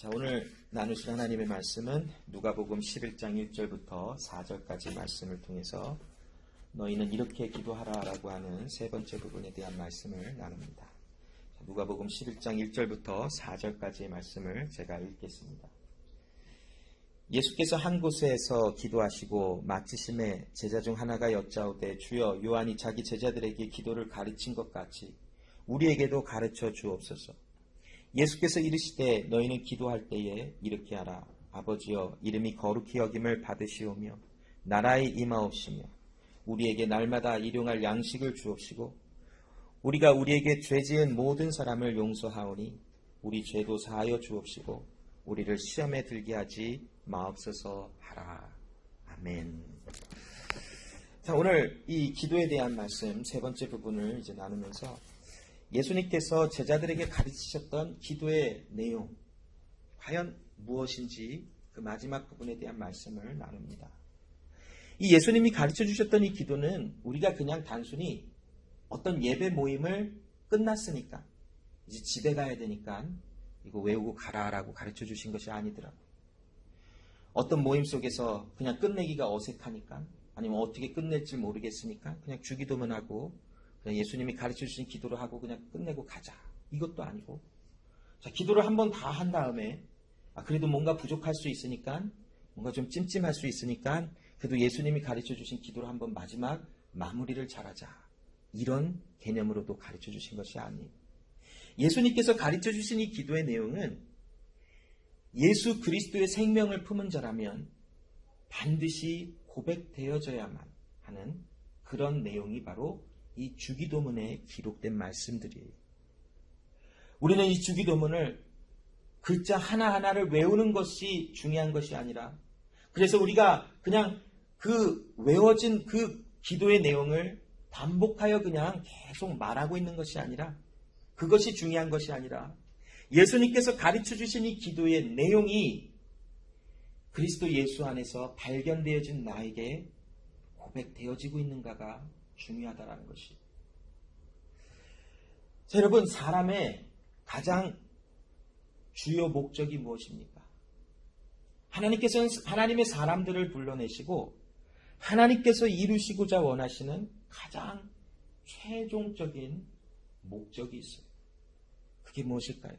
자, 오늘 나누실 하나님의 말씀은 누가복음 11장 1절부터 4절까지 말씀을 통해서 너희는 이렇게 기도하라라고 하는 세 번째 부분에 대한 말씀을 나눕니다. 자, 누가복음 11장 1절부터 4절까지의 말씀을 제가 읽겠습니다. 예수께서 한 곳에서 기도하시고 마치심에 제자 중 하나가 여짜오되 주여 요한이 자기 제자들에게 기도를 가르친 것 같이 우리에게도 가르쳐 주옵소서. 예수께서 이르시되 너희는 기도할 때에 이렇게 하라. 아버지여 이름이 거룩히 여김을 받으시오며 나라의 임하옵시며 우리에게 날마다 일용할 양식을 주옵시고 우리가 우리에게 죄 지은 모든 사람을 용서하오니 우리 죄도 사하여 주옵시고 우리를 시험에 들게 하지 마옵소서 하라. 아멘. 자, 오늘 이 기도에 대한 말씀 세 번째 부분을 이제 나누면서 예수님께서 제자들에게 가르치셨던 기도의 내용, 과연 무엇인지 그 마지막 부분에 대한 말씀을 나눕니다. 이 예수님이 가르쳐 주셨던 이 기도는 우리가 그냥 단순히 어떤 예배 모임을 끝났으니까 이제 집에 가야 되니까 이거 외우고 가라라고 가르쳐 주신 것이 아니더라고요. 어떤 모임 속에서 그냥 끝내기가 어색하니까 아니면 어떻게 끝낼지 모르겠으니까 그냥 주기도문 하고 그냥 예수님이 가르쳐 주신 기도를 하고 그냥 끝내고 가자. 이것도 아니고 자, 기도를 한 번 다 한 다음에 그래도 뭔가 부족할 수 있으니까 뭔가 좀 찜찜할 수 있으니까 그래도 예수님이 가르쳐 주신 기도를 한번 마지막 마무리를 잘하자. 이런 개념으로도 가르쳐 주신 것이 아니에요. 예수님께서 가르쳐 주신 이 기도의 내용은 예수 그리스도의 생명을 품은 자라면 반드시 고백되어져야만 하는 그런 내용이 바로 이 주기도문에 기록된 말씀들이에요. 우리는 이 주기도문을 글자 하나하나를 외우는 것이 중요한 것이 아니라 그래서 우리가 그냥 그 외워진 그 기도의 내용을 반복하여 그냥 계속 말하고 있는 것이 아니라 그것이 중요한 것이 아니라 예수님께서 가르쳐 주신 이 기도의 내용이 그리스도 예수 안에서 발견되어진 나에게 고백되어지고 있는가가 중요하다라는 것이. 자, 여러분, 사람의 가장 주요 목적이 무엇입니까? 하나님께서는 하나님의 사람들을 불러내시고 하나님께서 이루시고자 원하시는 가장 최종적인 목적이 있어요. 그게 무엇일까요?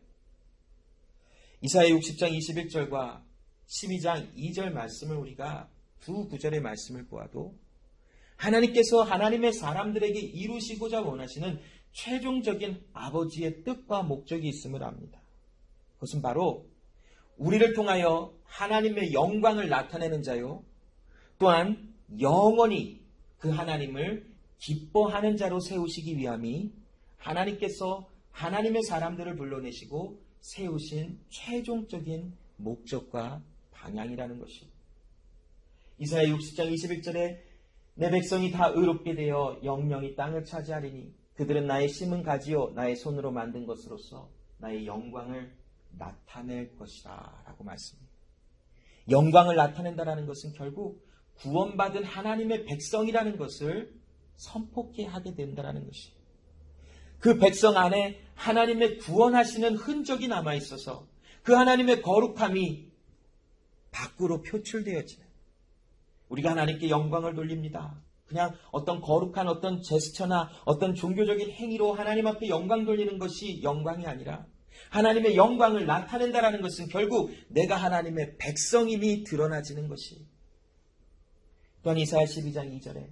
이사야 60장 21절과 12장 2절 말씀을 우리가 두 구절의 말씀을 보아도 하나님께서 하나님의 사람들에게 이루시고자 원하시는 최종적인 아버지의 뜻과 목적이 있음을 압니다. 그것은 바로 우리를 통하여 하나님의 영광을 나타내는 자요 또한 영원히 그 하나님을 기뻐하는 자로 세우시기 위함이 하나님께서 하나님의 사람들을 불러내시고 세우신 최종적인 목적과 방향이라는 것입니다. 이사야 60장 21절에 내 백성이 다 의롭게 되어 영영이 땅을 차지하리니 그들은 나의 심은 가지요 나의 손으로 만든 것으로서 나의 영광을 나타낼 것이다 라고 말씀합니다. 영광을 나타낸다라는 것은 결국 구원받은 하나님의 백성이라는 것을 선포케 하게 된다라는 것이에요. 그 백성 안에 하나님의 구원하시는 흔적이 남아있어서 그 하나님의 거룩함이 밖으로 표출되어지는 우리가 하나님께 영광을 돌립니다. 그냥 어떤 거룩한 어떤 제스처나 어떤 종교적인 행위로 하나님 앞에 영광 돌리는 것이 영광이 아니라 하나님의 영광을 나타낸다라는 것은 결국 내가 하나님의 백성임이 드러나지는 것이. 또한 이사야 12장 2절에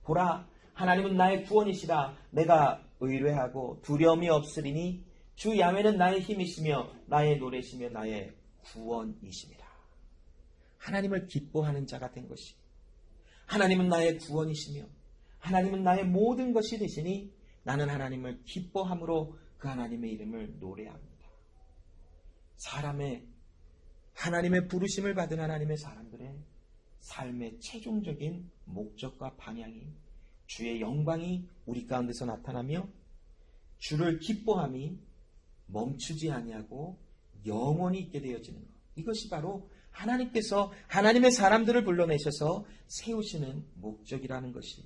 보라 하나님은 나의 구원이시라 내가 의뢰하고 두려움이 없으리니 주 야훼는 나의 힘이시며 나의 노래시며 나의 구원이시니라. 하나님을 기뻐하는 자가 된 것이. 하나님은 나의 구원이시며 하나님은 나의 모든 것이 되시니 나는 하나님을 기뻐함으로 그 하나님의 이름을 노래합니다. 사람의 하나님의 부르심을 받은 하나님의 사람들의 삶의 최종적인 목적과 방향이 주의 영광이 우리 가운데서 나타나며 주를 기뻐함이 멈추지 아니하고 영원히 있게 되어지는 것. 이것이 바로 하나님께서 하나님의 사람들을 불러내셔서 세우시는 목적이라는 것이.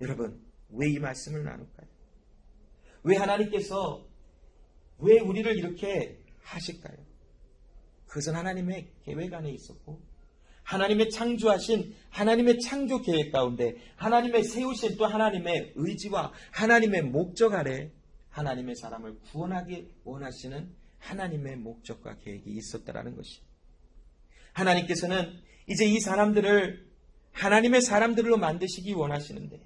여러분, 왜 이 말씀을 나눌까요? 왜 하나님께서 왜 우리를 이렇게 하실까요? 그것은 하나님의 계획 안에 있었고 하나님의 창조하신 하나님의 창조 계획 가운데 하나님의 세우신 또 하나님의 의지와 하나님의 목적 아래 하나님의 사람을 구원하기 원하시는 하나님의 목적과 계획이 있었다라는 것이. 하나님께서는 이제 이 사람들을 하나님의 사람들로 만드시기 원하시는데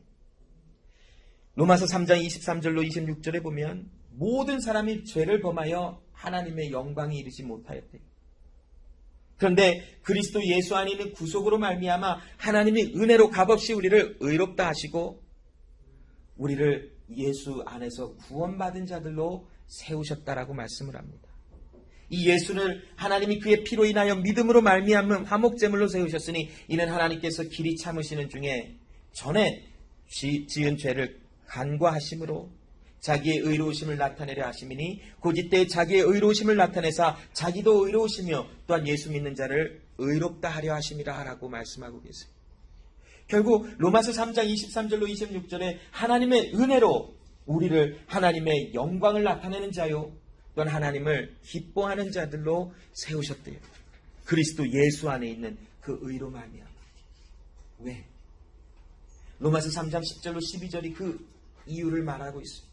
로마서 3장 23절로 26절에 보면 모든 사람이 죄를 범하여 하나님의 영광에 이르지 못하였대. 그런데 그리스도 예수 안에 있는 구속으로 말미암아 하나님이 은혜로 값없이 우리를 의롭다 하시고 우리를 예수 안에서 구원받은 자들로 세우셨다라고 말씀을 합니다. 이 예수를 하나님이 그의 피로 인하여 믿음으로 말미암은 화목제물로 세우셨으니 이는 하나님께서 길이 참으시는 중에 전에 지은 죄를 간과하심으로 자기의 의로우심을 나타내려 하심이니 곧 이때 자기의 의로우심을 나타내사 자기도 의로우시며 또한 예수 믿는 자를 의롭다 하려 하심이라 라고 말씀하고 계세요. 결국 로마서 3장 23절로 26절에 하나님의 은혜로 우리를 하나님의 영광을 나타내는 자요 또한 하나님을 기뻐하는 자들로 세우셨대요. 그리스도 예수 안에 있는 그 의로 말미암아. 왜? 로마서 3장 10절로 12절이 그 이유를 말하고 있습니다.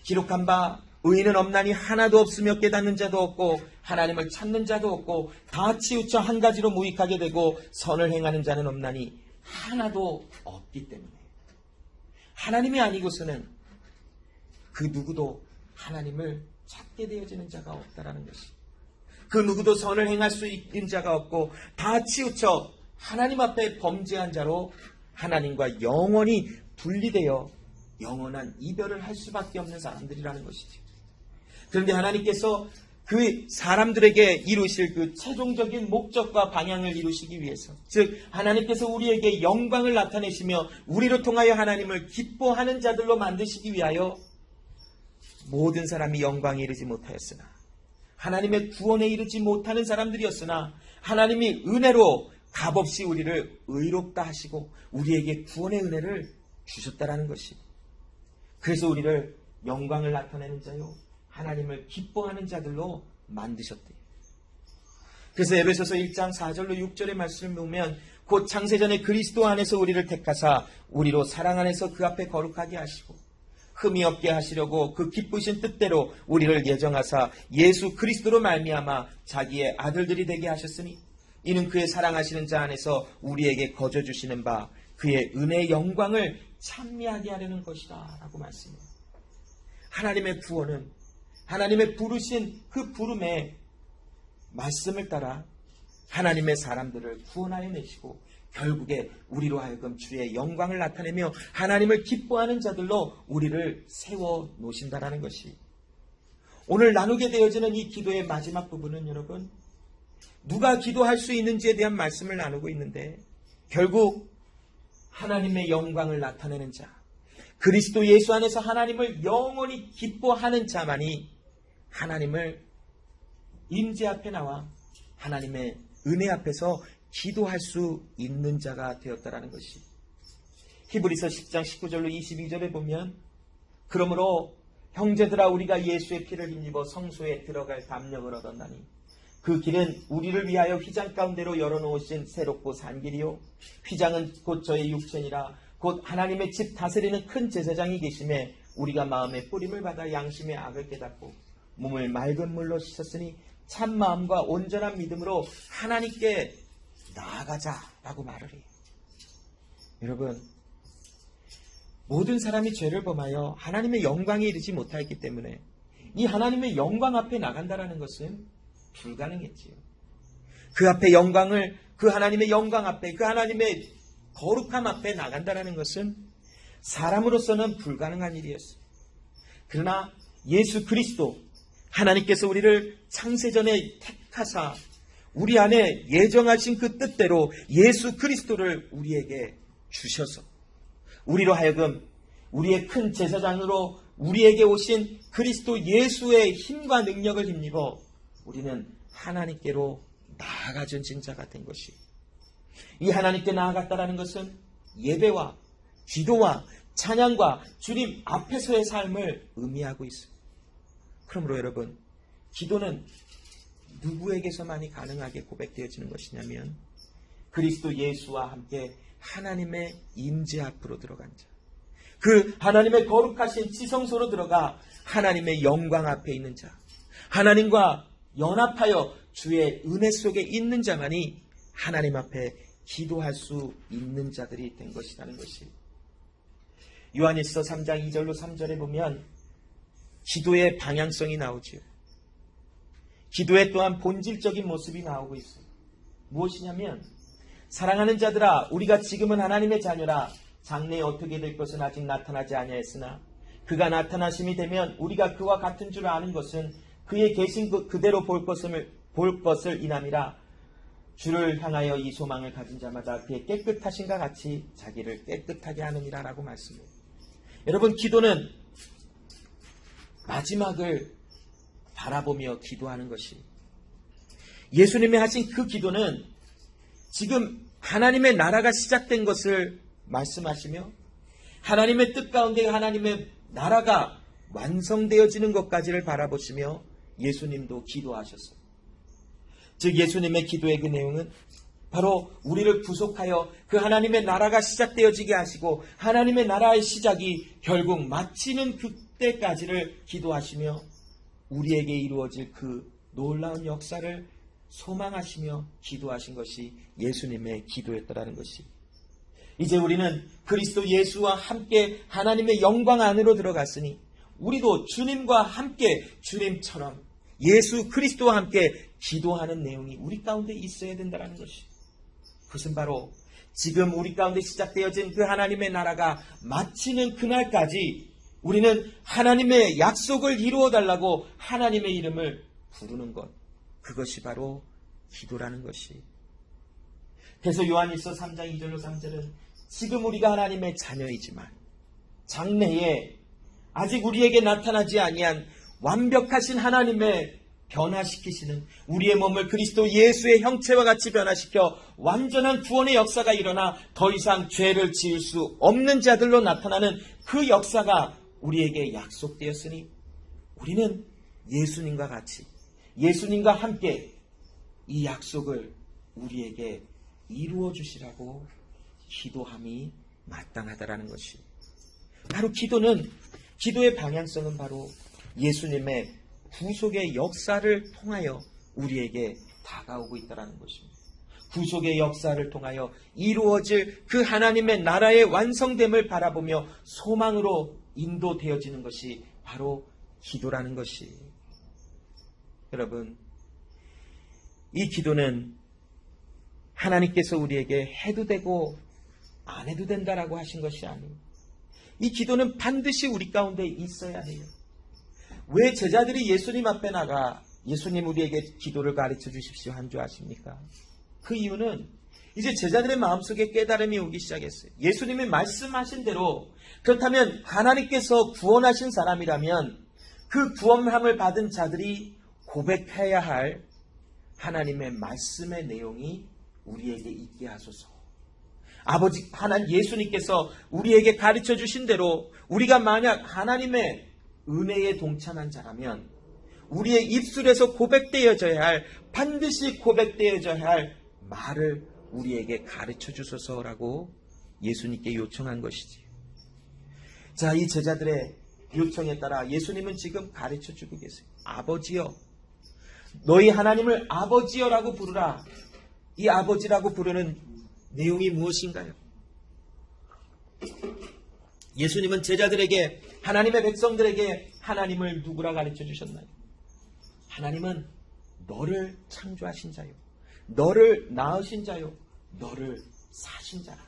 기록한 바 의인은 없나니 하나도 없으며 깨닫는 자도 없고 하나님을 찾는 자도 없고 다 치우쳐 한 가지로 무익하게 되고 선을 행하는 자는 없나니 하나도 없기 때문에 하나님이 아니고서는 그 누구도 하나님을 찾게 되어지는 자가 없다라는 것이. 그 누구도 선을 행할 수 있는 자가 없고 다 치우쳐 하나님 앞에 범죄한 자로 하나님과 영원히 분리되어 영원한 이별을 할 수밖에 없는 사람들이라는 것이죠. 그런데 하나님께서 그 사람들에게 이루실 그 최종적인 목적과 방향을 이루시기 위해서, 즉 하나님께서 우리에게 영광을 나타내시며 우리로 통하여 하나님을 기뻐하는 자들로 만드시기 위하여 모든 사람이 영광에 이르지 못하였으나 하나님의 구원에 이르지 못하는 사람들이었으나 하나님이 은혜로 값없이 우리를 의롭다 하시고 우리에게 구원의 은혜를 주셨다라는 것이. 그래서 우리를 영광을 나타내는 자요 하나님을 기뻐하는 자들로 만드셨대요. 그래서 에베소서 1장 4절로 6절의 말씀을 보면 곧 창세전에 그리스도 안에서 우리를 택하사 우리로 사랑 안에서 그 앞에 거룩하게 하시고 흠이 없게 하시려고 그 기쁘신 뜻대로 우리를 예정하사 예수 그리스도로 말미암아 자기의 아들들이 되게 하셨으니 이는 그의 사랑하시는 자 안에서 우리에게 거저 주시는 바 그의 은혜의 영광을 찬미하게 하려는 것이다 라고 말씀해요. 하나님의 구원은 하나님의 부르신 그 부름의 말씀을 따라 하나님의 사람들을 구원하여 내시고 결국에 우리로 하여금 주의 영광을 나타내며 하나님을 기뻐하는 자들로 우리를 세워 놓으신다라는 것이. 오늘 나누게 되어지는 이 기도의 마지막 부분은 여러분 누가 기도할 수 있는지에 대한 말씀을 나누고 있는데 결국 하나님의 영광을 나타내는 자, 그리스도 예수 안에서 하나님을 영원히 기뻐하는 자만이 하나님을 임재 앞에 나와 하나님의 은혜 앞에서 기도할 수 있는 자가 되었다라는 것이. 히브리서 10장 19절로 22절에 보면 그러므로 형제들아 우리가 예수의 피를 힘입어 성소에 들어갈 담력을 얻었나니 그 길은 우리를 위하여 휘장 가운데로 열어놓으신 새롭고 산 길이요 휘장은 곧 저의 육체니라 곧 하나님의 집 다스리는 큰 제사장이 계심에 우리가 마음의 뿌림을 받아 양심의 악을 깨닫고 몸을 맑은 물로 씻었으니 참 마음과 온전한 믿음으로 하나님께 나아가자라고 말을 해요. 여러분 모든 사람이 죄를 범하여 하나님의 영광에 이르지 못하였기 때문에 이 하나님의 영광 앞에 나간다라는 것은 불가능했지요. 그 앞에 영광을 그 하나님의 영광 앞에 그 하나님의 거룩함 앞에 나간다라는 것은 사람으로서는 불가능한 일이었어요. 그러나 예수 그리스도 하나님께서 우리를 창세전에 택하사 우리 안에 예정하신 그 뜻대로 예수 그리스도를 우리에게 주셔서 우리로 하여금 우리의 큰 제사장으로 우리에게 오신 그리스도 예수의 힘과 능력을 힘입어 우리는 하나님께로 나아가준 진자가 된 것이. 이 하나님께 나아갔다라는 것은 예배와 기도와 찬양과 주님 앞에서의 삶을 의미하고 있습니다. 그러므로 여러분 기도는 누구에게서만이 가능하게 고백되어지는 것이냐면 그리스도 예수와 함께 하나님의 임재 앞으로 들어간 자, 그 하나님의 거룩하신 지성소로 들어가 하나님의 영광 앞에 있는 자, 하나님과 연합하여 주의 은혜 속에 있는 자만이 하나님 앞에 기도할 수 있는 자들이 된 것이라는 것이, 요한일서 3장 2절로 3절에 보면 기도의 방향성이 나오지요. 기도에 또한 본질적인 모습이 나오고 있어요. 무엇이냐면, 사랑하는 자들아, 우리가 지금은 하나님의 자녀라. 장래에 어떻게 될 것은 아직 나타나지 아니하였으나 그가 나타나심이 되면 우리가 그와 같은 줄 아는 것은 그의 계신 그대로 볼 것을 인함이라. 주를 향하여 이 소망을 가진 자마다 그의 깨끗하신가 같이 자기를 깨끗하게 하느니라 라고 말씀해요. 여러분, 기도는 마지막을 바라보며 기도하는 것이, 예수님이 하신 그 기도는 지금 하나님의 나라가 시작된 것을 말씀하시며 하나님의 뜻 가운데 하나님의 나라가 완성되어지는 것까지를 바라보시며 예수님도 기도하셨어요. 즉 예수님의 기도의 그 내용은 바로 우리를 구속하여 그 하나님의 나라가 시작되어지게 하시고 하나님의 나라의 시작이 결국 마치는 그때까지를 기도하시며 우리에게 이루어질 그 놀라운 역사를 소망하시며 기도하신 것이 예수님의 기도였다라는 것이, 이제 우리는 그리스도 예수와 함께 하나님의 영광 안으로 들어갔으니 우리도 주님과 함께 주님처럼 예수 그리스도와 함께 기도하는 내용이 우리 가운데 있어야 된다는 것이, 그것은 바로 지금 우리 가운데 시작되어진 그 하나님의 나라가 마치는 그날까지 우리는 하나님의 약속을 이루어달라고 하나님의 이름을 부르는 것, 그것이 바로 기도라는 것이. 그래서 요한일서 3장 2절로 3절은 지금 우리가 하나님의 자녀이지만 장래에 아직 우리에게 나타나지 아니한 완벽하신 하나님의 변화시키시는 우리의 몸을 그리스도 예수의 형체와 같이 변화시켜 완전한 구원의 역사가 일어나 더 이상 죄를 지을 수 없는 자들로 나타나는 그 역사가 우리에게 약속되었으니 우리는 예수님과 같이, 예수님과 함께 이 약속을 우리에게 이루어 주시라고 기도함이 마땅하다라는 것이, 바로 기도의 방향성은 바로 예수님의 구속의 역사를 통하여 우리에게 다가오고 있다는 것입니다. 구속의 역사를 통하여 이루어질 그 하나님의 나라의 완성됨을 바라보며 소망으로 인도되어지는 것이 바로 기도라는 것이, 여러분, 이 기도는 하나님께서 우리에게 해도 되고 안 해도 된다라고 하신 것이 아니에요. 이 기도는 반드시 우리 가운데 있어야 해요. 왜 제자들이 예수님 앞에 나가 예수님 우리에게 기도를 가르쳐 주십시오 한 줄 아십니까? 그 이유는 이제 제자들의 마음속에 깨달음이 오기 시작했어요. 예수님이 말씀하신 대로, 그렇다면 하나님께서 구원하신 사람이라면 그 구원함을 받은 자들이 고백해야 할 하나님의 말씀의 내용이 우리에게 있게 하소서. 아버지 하나님 예수님께서 우리에게 가르쳐 주신 대로 우리가 만약 하나님의 은혜에 동참한 자라면 우리의 입술에서 고백되어져야 할, 반드시 고백되어져야 할 말을 우리에게 가르쳐 주소서라고 예수님께 요청한 것이지. 자, 이 제자들의 요청에 따라 예수님은 지금 가르쳐 주고 계세요. 아버지여, 너희 하나님을 아버지여라고 부르라. 이 아버지라고 부르는 내용이 무엇인가요? 예수님은 제자들에게, 하나님의 백성들에게 하나님을 누구라 가르쳐 주셨나요? 하나님은 너를 창조하신 자요, 너를 낳으신 자요, 너를 사신 자라.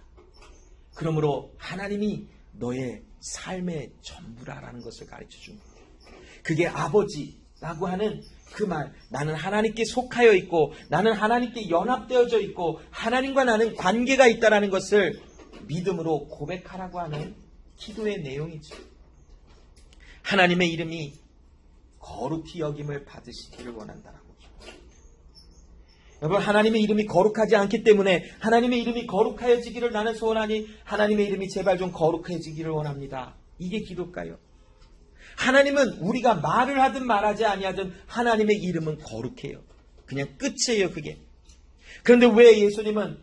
그러므로 하나님이 너의 삶의 전부라라는 것을 가르쳐 준 거예요. 그게 아버지라고 하는 그 말, 나는 하나님께 속하여 있고 나는 하나님께 연합되어져 있고 하나님과 나는 관계가 있다라는 것을 믿음으로 고백하라고 하는 기도의 내용이죠. 하나님의 이름이 거룩히 여김을 받으시기를 원한다라고. 여러분, 하나님의 이름이 거룩하지 않기 때문에 하나님의 이름이 거룩하여지기를 나는 소원하니 하나님의 이름이 제발 좀 거룩해지기를 원합니다. 이게 기도일까요? 하나님은 우리가 말을 하든 말하지 아니하든 하나님의 이름은 거룩해요. 그냥 끝이에요, 그게. 그런데 왜 예수님은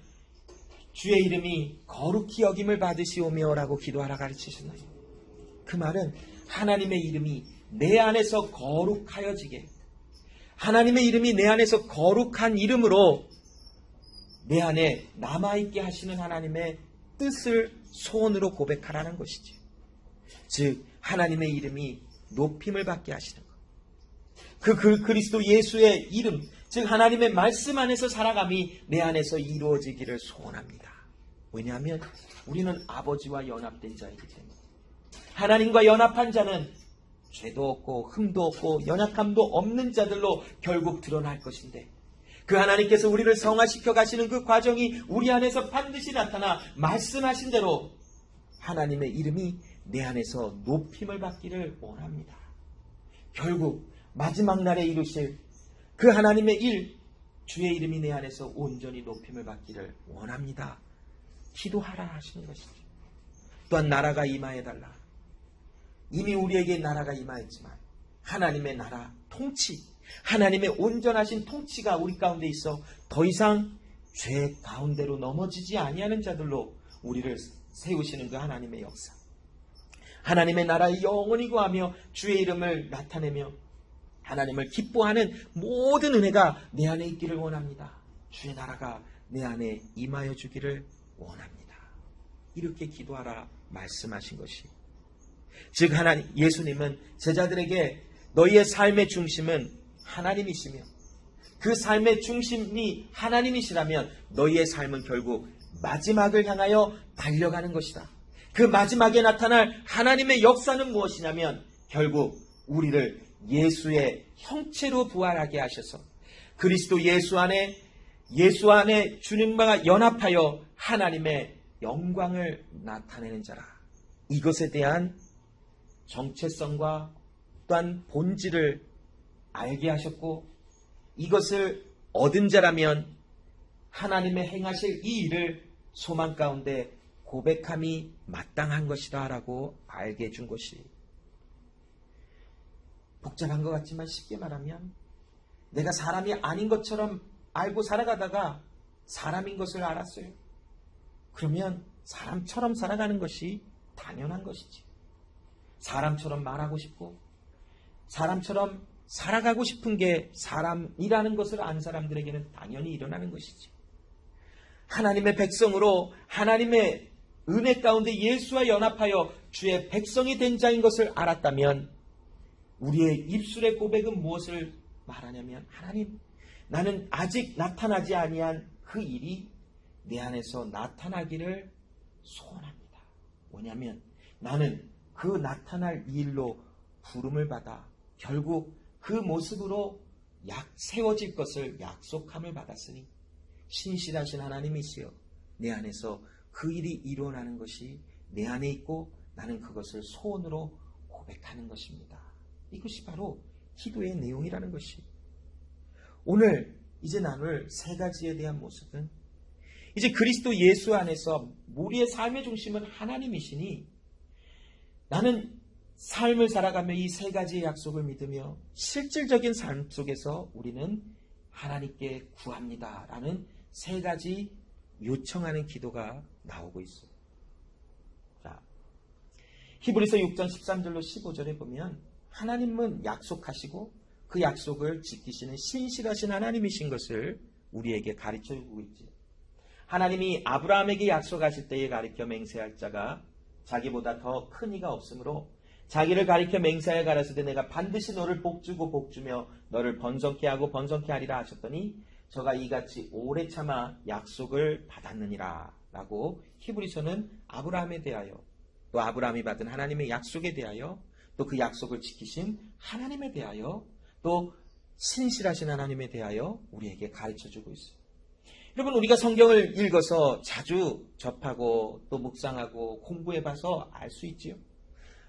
주의 이름이 거룩히 여김을 받으시오며라고 기도하라 가르치셨나요? 그 말은 하나님의 이름이 내 안에서 거룩하여지게, 하나님의 이름이 내 안에서 거룩한 이름으로 내 안에 남아있게 하시는 하나님의 뜻을 소원으로 고백하라는 것이지. 즉 하나님의 이름이 높임을 받게 하시는 것. 그 그리스도 예수의 이름, 즉 하나님의 말씀 안에서 살아감이 내 안에서 이루어지기를 소원합니다. 왜냐하면 우리는 아버지와 연합된 자이기 때문에. 하나님과 연합한 자는 죄도 없고 흠도 없고 연약함도 없는 자들로 결국 드러날 것인데, 그 하나님께서 우리를 성화시켜 가시는 그 과정이 우리 안에서 반드시 나타나 말씀하신 대로 하나님의 이름이 내 안에서 높임을 받기를 원합니다. 결국 마지막 날에 이루실 그 하나님의 일, 주의 이름이 내 안에서 온전히 높임을 받기를 원합니다. 기도하라 하시는 것이죠. 또한 나라가 임하여달라. 이미 우리에게 나라가 임하였지만 하나님의 나라 통치, 하나님의 온전하신 통치가 우리 가운데 있어 더 이상 죄 가운데로 넘어지지 아니하는 자들로 우리를 세우시는 그 하나님의 역사, 하나님의 나라에 영원히 거하며 주의 이름을 나타내며 하나님을 기뻐하는 모든 은혜가 내 안에 있기를 원합니다. 주의 나라가 내 안에 임하여 주기를 원합니다. 이렇게 기도하라 말씀하신 것이, 즉 예수님은 제자들에게 너희의 삶의 중심은 하나님이시며 그 삶의 중심이 하나님이시라면 너희의 삶은 결국 마지막을 향하여 달려가는 것이다. 그 마지막에 나타날 하나님의 역사는 무엇이냐면 결국 우리를 예수의 형체로 부활하게 하셔서 그리스도 예수 안에 주님과 연합하여 하나님의 영광을 나타내는 자라. 이것에 대한 정체성과 또한 본질을 알게 하셨고, 이것을 얻은 자라면 하나님의 행하실 이 일을 소망 가운데 고백함이 마땅한 것이다 라고 알게 해준 것이, 복잡한 것 같지만 쉽게 말하면 내가 사람이 아닌 것처럼 알고 살아가다가 사람인 것을 알았어요. 그러면 사람처럼 살아가는 것이 당연한 것이지. 사람처럼 말하고 싶고 사람처럼 살아가고 싶은 게 사람이라는 것을 안 사람들에게는 당연히 일어나는 것이지. 하나님의 백성으로 하나님의 은혜 가운데 예수와 연합하여 주의 백성이 된 자인 것을 알았다면 우리의 입술의 고백은 무엇을 말하냐면, 하나님, 나는 아직 나타나지 아니한 그 일이 내 안에서 나타나기를 소원합니다. 뭐냐면 나는 그 나타날 일로 부름을 받아 결국 그 모습으로 세워질 것을 약속함을 받았으니 신실하신 하나님이시여 내 안에서 그 일이 일어나는 것이 내 안에 있고 나는 그것을 소원으로 고백하는 것입니다. 이것이 바로 기도의 내용이라는 것이. 오늘 이제 나눌 세 가지에 대한 모습은, 이제 그리스도 예수 안에서 우리의 삶의 중심은 하나님이시니 나는 삶을 살아가며 이 세 가지의 약속을 믿으며 실질적인 삶 속에서 우리는 하나님께 구합니다 라는 세 가지 요청하는 기도가 나오고 있어요. 자, 히브리서 6장 13절로 15절에 보면 하나님은 약속하시고 그 약속을 지키시는 신실하신 하나님이신 것을 우리에게 가르쳐주고 있지. 하나님이 아브라함에게 약속하실 때에 가리켜 맹세할 자가 자기보다 더 큰 이가 없으므로 자기를 가리켜 맹세하여 가라사대 내가 반드시 너를 복주고 복주며 너를 번성케 하고 번성케 하리라 하셨더니 저가 이같이 오래 참아 약속을 받았느니라 라고 히브리서는 아브라함에 대하여, 또 아브라함이 받은 하나님의 약속에 대하여, 또 그 약속을 지키신 하나님에 대하여, 또 신실하신 하나님에 대하여 우리에게 가르쳐주고 있어요. 여러분, 우리가 성경을 읽어서 자주 접하고 또 묵상하고 공부해봐서 알 수 있지요.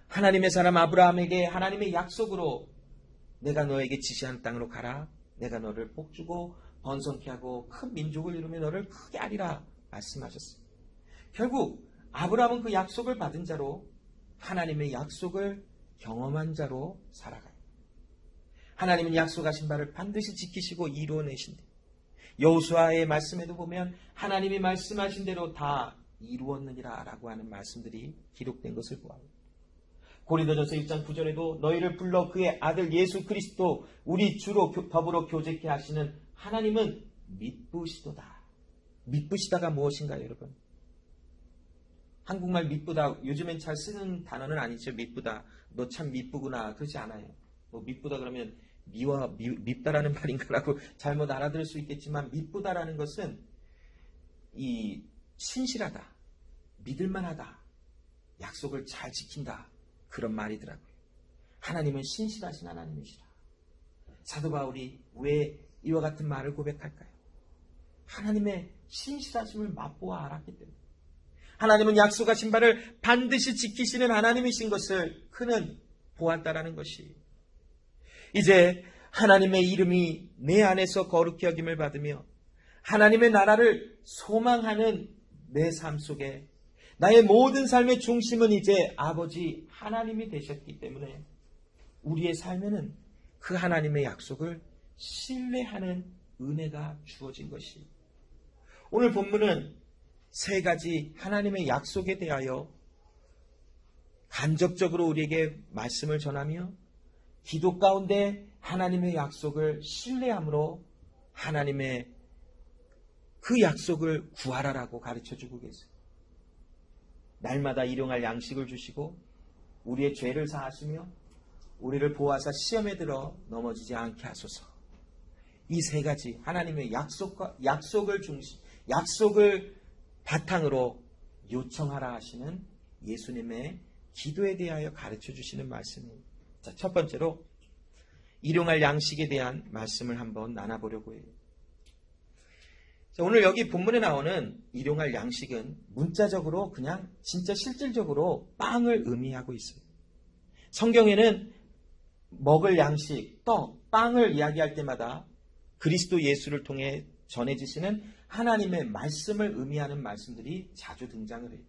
하나님의 사람 아브라함에게 하나님의 약속으로 내가 너에게 지시한 땅으로 가라, 내가 너를 복주고 번성케 하고 큰 민족을 이루며 너를 크게 하리라 말씀하셨어요. 결국 아브라함은 그 약속을 받은 자로 하나님의 약속을 경험한 자로 살아가요. 하나님은 약속하신 바를 반드시 지키시고 이루어내신대. 여호수아의 말씀에도 보면 하나님이 말씀하신 대로 다 이루었느니라 라고 하는 말씀들이 기록된 것을 보아요. 고린도전서 1장 9절에도 너희를 불러 그의 아들 예수 그리스도 우리 주로 더불어 교제케 하시는 하나님은 미쁘시도다. 미쁘시다가 무엇인가요, 여러분? 한국말 미쁘다, 요즘엔 잘 쓰는 단어는 아니죠. 미쁘다. 너 참 미쁘구나. 그렇지 않아요. 뭐 미쁘다 그러면 밉다라는 말인가라고 잘못 알아들을 수 있겠지만, 미쁘다라는 것은 이 신실하다, 믿을만하다, 약속을 잘 지킨다, 그런 말이더라고요. 하나님은 신실하신 하나님이시라. 사도 바울이 왜 이와 같은 말을 고백할까요? 하나님의 신실하심을 맛보아 알았기 때문에. 하나님은 약속하신 바를 반드시 지키시는 하나님이신 것을 그는 보았다라는 것이, 이제 하나님의 이름이 내 안에서 거룩히 여김을 받으며 하나님의 나라를 소망하는 내 삶 속에 나의 모든 삶의 중심은 이제 아버지 하나님이 되셨기 때문에 우리의 삶에는 그 하나님의 약속을 신뢰하는 은혜가 주어진 것이, 오늘 본문은 세 가지 하나님의 약속에 대하여 간접적으로 우리에게 말씀을 전하며 기도 가운데 하나님의 약속을 신뢰함으로 하나님의 그 약속을 구하라라고 가르쳐주고 계세요. 날마다 일용할 양식을 주시고 우리의 죄를 사하시며 우리를 보호하사 시험에 들어 넘어지지 않게 하소서. 이 세 가지 하나님의 약속을 바탕으로 요청하라 하시는 예수님의 기도에 대하여 가르쳐 주시는 말씀입니다. 자, 첫 번째로 일용할 양식에 대한 말씀을 한번 나눠보려고 해요. 자, 오늘 여기 본문에 나오는 일용할 양식은 문자적으로 그냥 진짜 실질적으로 빵을 의미하고 있어요. 성경에는 먹을 양식, 떡, 빵을 이야기할 때마다 그리스도 예수를 통해 전해지시는 하나님의 말씀을 의미하는 말씀들이 자주 등장을 해요.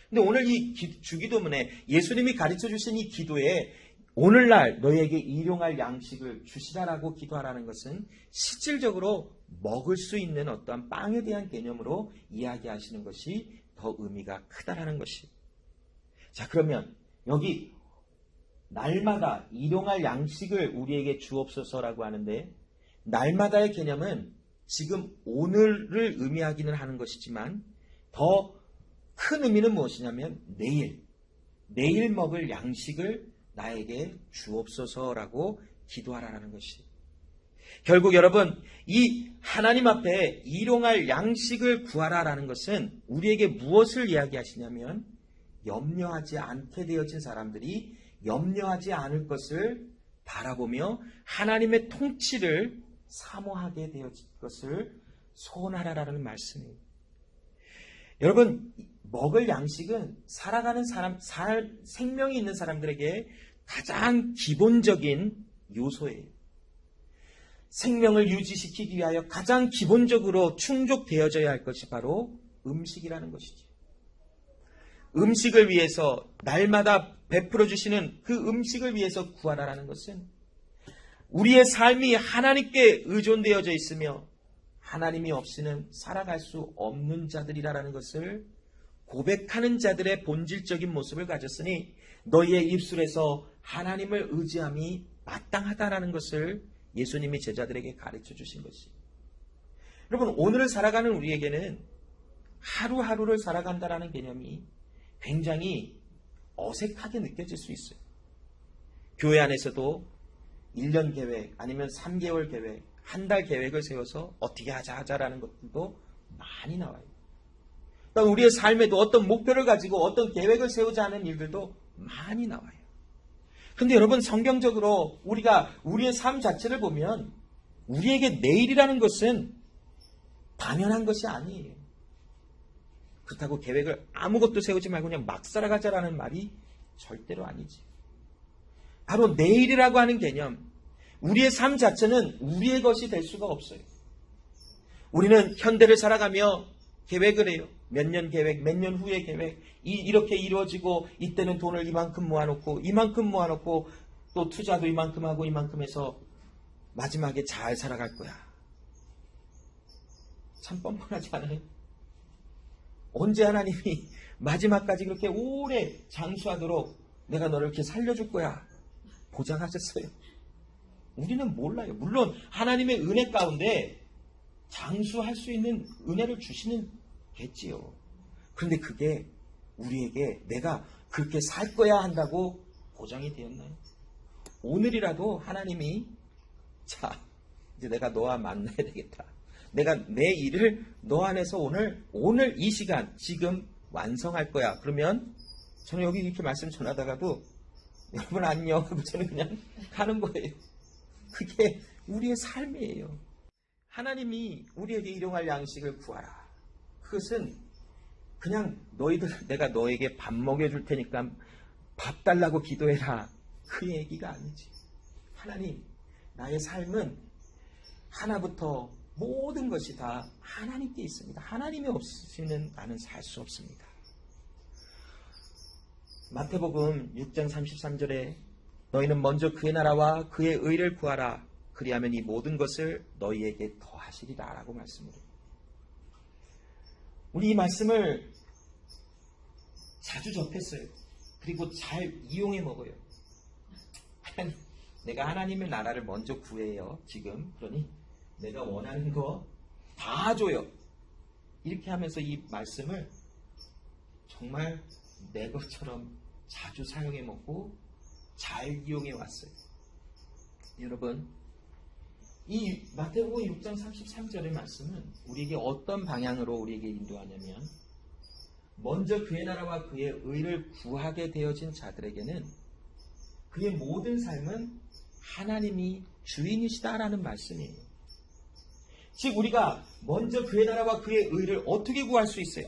근데 오늘 이 주기도문에 예수님이 가르쳐 주신 이 기도에 오늘날 너희에게 일용할 양식을 주시라라고 기도하라는 것은 실질적으로 먹을 수 있는 어떠한 빵에 대한 개념으로 이야기하시는 것이 더 의미가 크다라는 것이. 자, 그러면 여기 날마다 일용할 양식을 우리에게 주옵소서라고 하는데, 날마다의 개념은 지금 오늘을 의미하기는 하는 것이지만 더 큰 의미는 무엇이냐면 내일 먹을 양식을 나에게 주옵소서라고 기도하라는 것이. 결국 여러분, 이 하나님 앞에 일용할 양식을 구하라라는 것은 우리에게 무엇을 이야기하시냐면, 염려하지 않게 되어진 사람들이 염려하지 않을 것을 바라보며 하나님의 통치를 사모하게 되어진 것을 소원하라라는 말씀이에요. 여러분, 먹을 양식은 살아가는 사람, 생명이 있는 사람들에게 가장 기본적인 요소예요. 생명을 유지시키기 위하여 가장 기본적으로 충족되어져야 할 것이 바로 음식이라는 것이죠. 음식을 위해서 날마다 베풀어 주시는 그 음식을 위해서 구하라라는 것은 우리의 삶이 하나님께 의존되어져 있으며 하나님이 없이는 살아갈 수 없는 자들이라는 것을 고백하는 자들의 본질적인 모습을 가졌으니 너희의 입술에서 하나님을 의지함이 마땅하다라는 것을 예수님이 제자들에게 가르쳐 주신 것이. 여러분, 오늘을 살아가는 우리에게는 하루하루를 살아간다라는 개념이 굉장히 어색하게 느껴질 수 있어요. 교회 안에서도 1년 계획 아니면 3개월 계획, 한 달 계획을 세워서 어떻게 하자라는 것들도 많이 나와요. 그러니까 우리의 삶에도 어떤 목표를 가지고 어떤 계획을 세우자 하는 일들도 많이 나와요. 근데 여러분, 성경적으로 우리가 우리의 삶 자체를 보면 우리에게 내일이라는 것은 당연한 것이 아니에요. 그렇다고 계획을 아무것도 세우지 말고 그냥 막 살아가자라는 말이 절대로 아니지. 바로 내일이라고 하는 개념, 우리의 삶 자체는 우리의 것이 될 수가 없어요. 우리는 현대를 살아가며 계획을 해요. 몇 년 계획, 몇 년 후의 계획. 이렇게 이루어지고 이때는 돈을 이만큼 모아놓고 또 투자도 이만큼 하고 이만큼 해서 마지막에 잘 살아갈 거야. 참 뻔뻔하지 않아요? 언제 하나님이 마지막까지 그렇게 오래 장수하도록 내가 너를 이렇게 살려줄 거야 보장하셨어요? 우리는 몰라요. 물론 하나님의 은혜 가운데 장수할 수 있는 은혜를 주시는 겠지요. 그런데 그게 우리에게 내가 그렇게 살 거야 한다고 보장이 되었나요? 오늘이라도 하나님이 자 이제 내가 너와 만나야 되겠다. 내가 내 일을 너 안에서 오늘 이 시간 지금 완성할 거야. 그러면 저는 여기 이렇게 말씀 전하다가도 여러분 안녕 하고 저는 그냥 가는 거예요. 그게 우리의 삶이에요. 하나님이 우리에게 일용할 양식을 구하라. 그것은 그냥 내가 너에게 밥 먹여줄 테니까 밥 달라고 기도해라. 그 얘기가 아니지. 하나님, 나의 삶은 하나부터 모든 것이 다 하나님께 있습니다. 하나님이 없으시면 나는 살 수 없습니다. 마태복음 6장 33절에 너희는 먼저 그의 나라와 그의 의를 구하라. 그리하면 이 모든 것을 너희에게 더하시리라 라고 말씀을 해요. 우리 이 말씀을 자주 접했어요. 그리고 잘 이용해 먹어요. 내가 하나님의 나라를 먼저 구해요. 지금 그러니 내가 원하는 거 다 줘요. 이렇게 하면서 이 말씀을 정말 내 것처럼 자주 사용해 먹고 잘 이용해 왔어요. 여러분, 이 마태복음 6장 33절의 말씀은 우리에게 어떤 방향으로 우리에게 인도하냐면 먼저 그의 나라와 그의 의를 구하게 되어진 자들에게는 그의 모든 삶은 하나님이 주인이시다라는 말씀이에요. 즉 우리가 먼저 그의 나라와 그의 의를 어떻게 구할 수 있어요?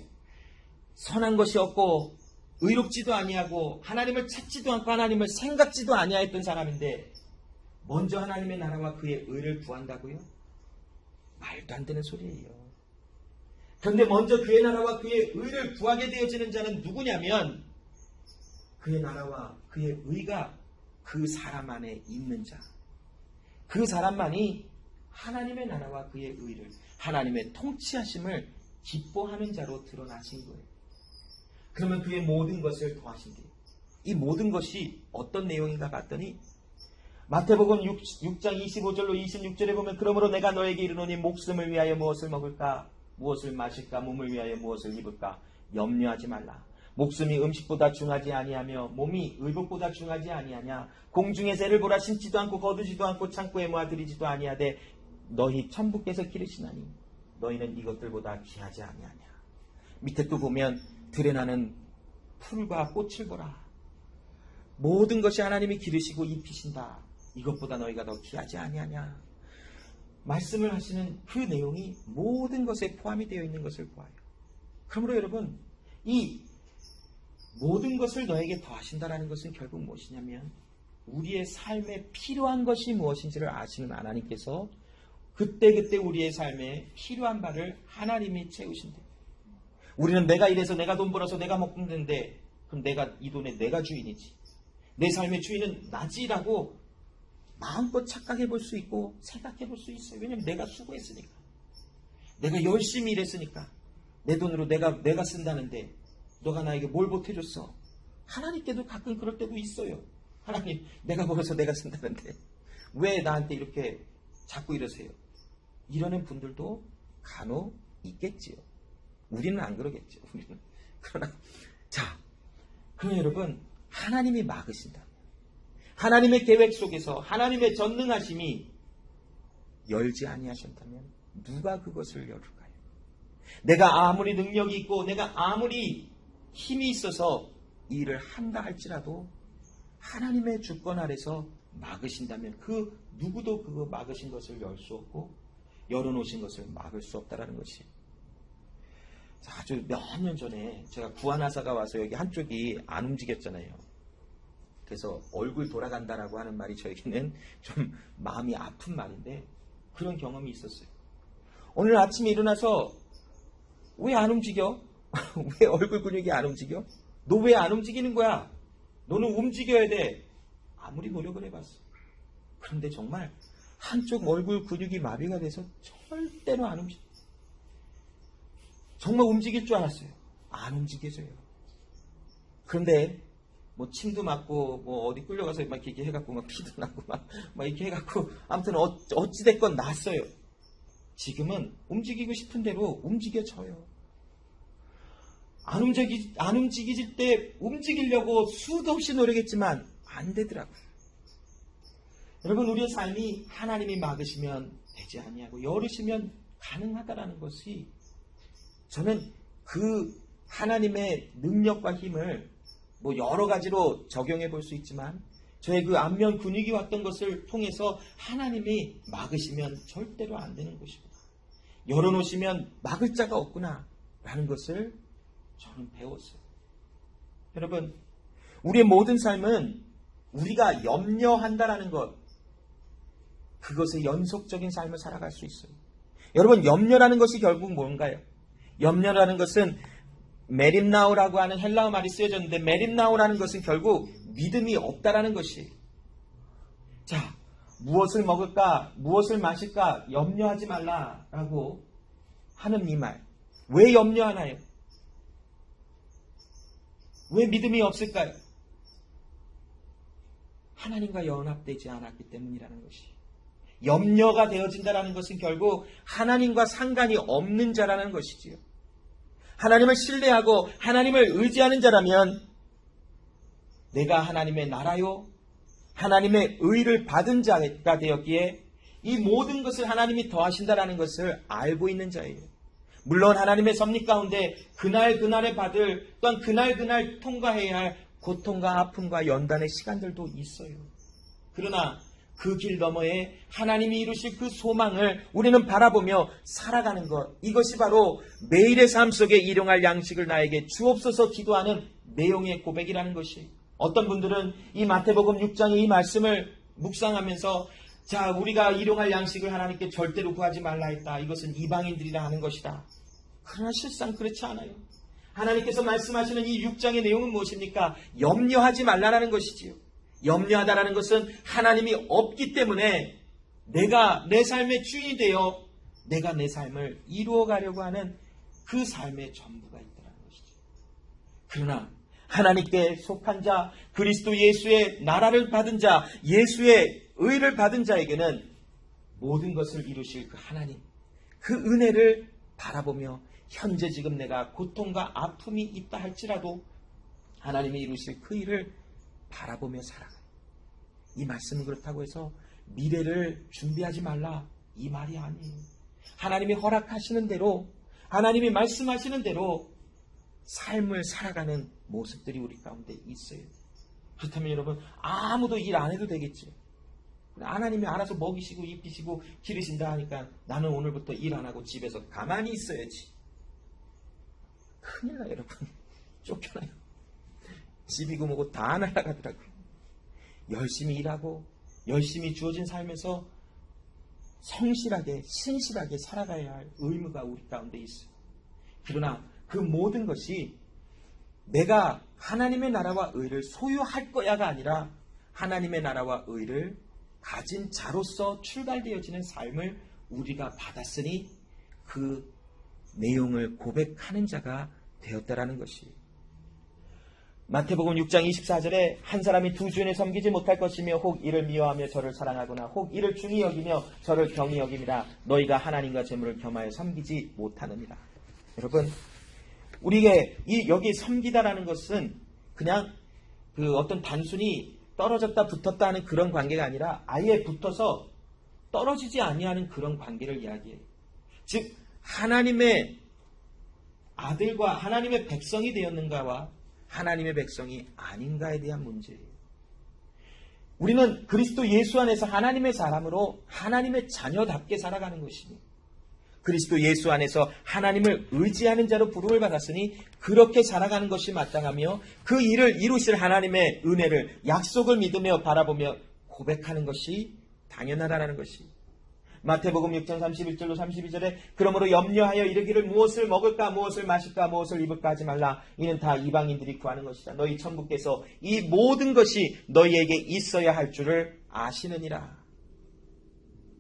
선한 것이 없고 의롭지도 아니하고 하나님을 찾지도 않고 하나님을 생각지도 아니하였던 사람인데 먼저 하나님의 나라와 그의 의를 구한다고요? 말도 안 되는 소리예요. 그런데 먼저 그의 나라와 그의 의를 구하게 되어지는 자는 누구냐면 그의 나라와 그의 의가 그 사람 안에 있는 자. 그 사람만이 하나님의 나라와 그의 의를 하나님의 통치하심을 기뻐하는 자로 드러나신 거예요. 그러면 그의 모든 것을 더하신대요. 이 모든 것이 어떤 내용인가 봤더니 마태복음 6장 25절로 26절에 보면 그러므로 내가 너에게 이르노니 목숨을 위하여 무엇을 먹을까 무엇을 마실까 몸을 위하여 무엇을 입을까 염려하지 말라. 목숨이 음식보다 중하지 아니하며 몸이 의복보다 중하지 아니하냐. 공중의 새를 보라. 심지도 않고 거두지도 않고 창고에 모아 들이지도 아니하되 너희 천부께서 기르시나니 너희는 이것들보다 귀하지 아니하냐. 밑에 또 보면 들에 나는 풀과 꽃을 보라. 모든 것이 하나님이 기르시고 입히신다. 이것보다 너희가 더 귀하지 아니하냐. 말씀을 하시는 그 내용이 모든 것에 포함이 되어 있는 것을 보아요. 그러므로 여러분 이 모든 것을 너에게 더하신다라는 것은 결국 무엇이냐면 우리의 삶에 필요한 것이 무엇인지를 아시는 하나님께서 그때그때 우리의 삶에 필요한 바를 하나님이 채우신대요. 우리는 내가 이래서 내가 돈 벌어서 내가 먹는데 그럼 내가 이 돈의 내가 주인이지. 내 삶의 주인은 나지라고 마음껏 착각해 볼 수 있고 생각해 볼 수 있어요. 왜냐하면 내가 수고했으니까. 내가 열심히 일했으니까. 내 돈으로 내가 쓴다는데 너가 나에게 뭘 보태줬어? 하나님께도 가끔 그럴 때도 있어요. 하나님 내가 벌어서 내가 쓴다는데 왜 나한테 이렇게 자꾸 이러세요? 이러는 분들도 간혹 있겠지요. 우리는 안 그러겠죠. 우리는. 그러나 그럼 여러분 하나님이 막으신다. 하나님의 계획 속에서 하나님의 전능하심이 열지 아니하셨다면 누가 그것을 열을까요? 내가 아무리 능력이 있고 내가 아무리 힘이 있어서 이 일을 한다 할지라도 하나님의 주권 아래서 막으신다면 그 누구도 그거 막으신 것을 열 수 없고 열어놓으신 것을 막을 수 없다라는 것이. 아주 몇 년 전에 제가 구한하사가 와서 여기 한쪽이 안 움직였잖아요. 그래서 얼굴 돌아간다라고 하는 말이 저에게는 좀 마음이 아픈 말인데 그런 경험이 있었어요. 오늘 아침에 일어나서 왜 안 움직여? 왜 얼굴 근육이 안 움직여? 너 왜 안 움직이는 거야? 너는 움직여야 돼. 아무리 노력을 해봤어. 그런데 정말 한쪽 얼굴 근육이 마비가 돼서 절대로 안 움직여. 정말 움직일 줄 알았어요. 안 움직여져요. 그런데 뭐 침도 맞고 뭐 어디 끌려가서 막 이렇게 해갖고 막 피도 나고 막 이렇게 해갖고 아무튼 어찌됐건 났어요. 지금은 움직이고 싶은 대로 움직여져요. 안 움직이질 때 움직이려고 수도 없이 노력했지만 안 되더라고요. 여러분, 우리의 삶이 하나님이 막으시면 되지 아니하고 열으시면 가능하다라는 것이, 저는 그 하나님의 능력과 힘을 뭐 여러 가지로 적용해 볼 수 있지만, 저의 그 안면 근육이 왔던 것을 통해서 하나님이 막으시면 절대로 안 되는 것이구나, 열어놓으시면 막을 자가 없구나 라는 것을 저는 배웠어요. 여러분, 우리의 모든 삶은 우리가 염려한다라는 것, 그것의 연속적인 삶을 살아갈 수 있어요. 여러분, 염려라는 것이 결국 뭔가요? 염려라는 것은 메림나오라고 하는 헬라어 말이 쓰여졌는데, 메림나오라는 것은 결국 믿음이 없다라는 것이. 자, 무엇을 먹을까, 무엇을 마실까 염려하지 말라라고 하는 이 말, 왜 염려하나요? 왜 믿음이 없을까요? 하나님과 연합되지 않았기 때문이라는 것이. 염려가 되어진다는 것은 결국 하나님과 상관이 없는 자라는 것이지요. 하나님을 신뢰하고 하나님을 의지하는 자라면 내가 하나님의 나라요, 하나님의 의를 받은 자가 되었기에 이 모든 것을 하나님이 더하신다라는 것을 알고 있는 자예요. 물론 하나님의 섭리 가운데 그날그날에 받을, 또한 그날그날 통과해야 할 고통과 아픔과 연단의 시간들도 있어요. 그러나 그 길 너머에 하나님이 이루실 그 소망을 우리는 바라보며 살아가는 것, 이것이 바로 매일의 삶 속에 일용할 양식을 나에게 주옵소서 기도하는 내용의 고백이라는 것이. 어떤 분들은 이 마태복음 6장의 이 말씀을 묵상하면서, 자, 우리가 일용할 양식을 하나님께 절대로 구하지 말라 했다, 이것은 이방인들이라 하는 것이다. 그러나 실상 그렇지 않아요. 하나님께서 말씀하시는 이 6장의 내용은 무엇입니까? 염려하지 말라라는 것이지요. 염려하다라는 것은 하나님이 없기 때문에 내가 내 삶의 주인이 되어 내가 내 삶을 이루어가려고 하는 그 삶의 전부가 있다는 것이죠. 그러나 하나님께 속한 자, 그리스도 예수의 나라를 받은 자, 예수의 의를 받은 자에게는 모든 것을 이루실 그 하나님, 그 은혜를 바라보며 현재 지금 내가 고통과 아픔이 있다 할지라도 하나님이 이루실 그 일을 바라보며 살아가요. 이 말씀은 그렇다고 해서 미래를 준비하지 말라, 이 말이 아니에요. 하나님이 허락하시는 대로, 하나님이 말씀하시는 대로 삶을 살아가는 모습들이 우리 가운데 있어요. 그렇다면 여러분, 아무도 일 안 해도 되겠지. 하나님이 알아서 먹이시고 입히시고 기르신다 하니까 나는 오늘부터 일 안 하고 집에서 가만히 있어야지. 큰일 나요, 여러분. 쫓겨나요. 집이고 뭐고 다 날아가더라고요. 열심히 일하고 열심히 주어진 삶에서 성실하게, 신실하게 살아가야 할 의무가 우리 가운데 있어요. 그러나 그 모든 것이 내가 하나님의 나라와 의를 소유할 거야가 아니라 하나님의 나라와 의를 가진 자로서 출발되어지는 삶을 우리가 받았으니 그 내용을 고백하는 자가 되었다라는 것이. 마태복음 6장 24절에 한 사람이 두 주인을 섬기지 못할 것이며 혹 이를 미워하며 저를 사랑하거나 혹 이를 중히 여기며 저를 경히 여김이라. 너희가 하나님과 재물을 겸하여 섬기지 못하느니라. 여러분, 우리에게 여기 섬기다라는 것은 그냥 그 어떤 단순히 떨어졌다 붙었다 하는 그런 관계가 아니라 아예 붙어서 떨어지지 아니하는 그런 관계를 이야기해요. 즉 하나님의 아들과 하나님의 백성이 되었는가와 하나님의 백성이 아닌가에 대한 문제예요. 우리는 그리스도 예수 안에서 하나님의 사람으로 하나님의 자녀답게 살아가는 것이니, 그리스도 예수 안에서 하나님을 의지하는 자로 부름을 받았으니 그렇게 살아가는 것이 마땅하며 그 일을 이루실 하나님의 은혜를, 약속을 믿으며 바라보며 고백하는 것이 당연하다는 것이. 마태복음 6장 31절로 32절에 그러므로 염려하여 이르기를 무엇을 먹을까 무엇을 마실까 무엇을 입을까 하지 말라. 이는 다 이방인들이 구하는 것이다. 너희 천부께서 이 모든 것이 너희에게 있어야 할 줄을 아시느니라.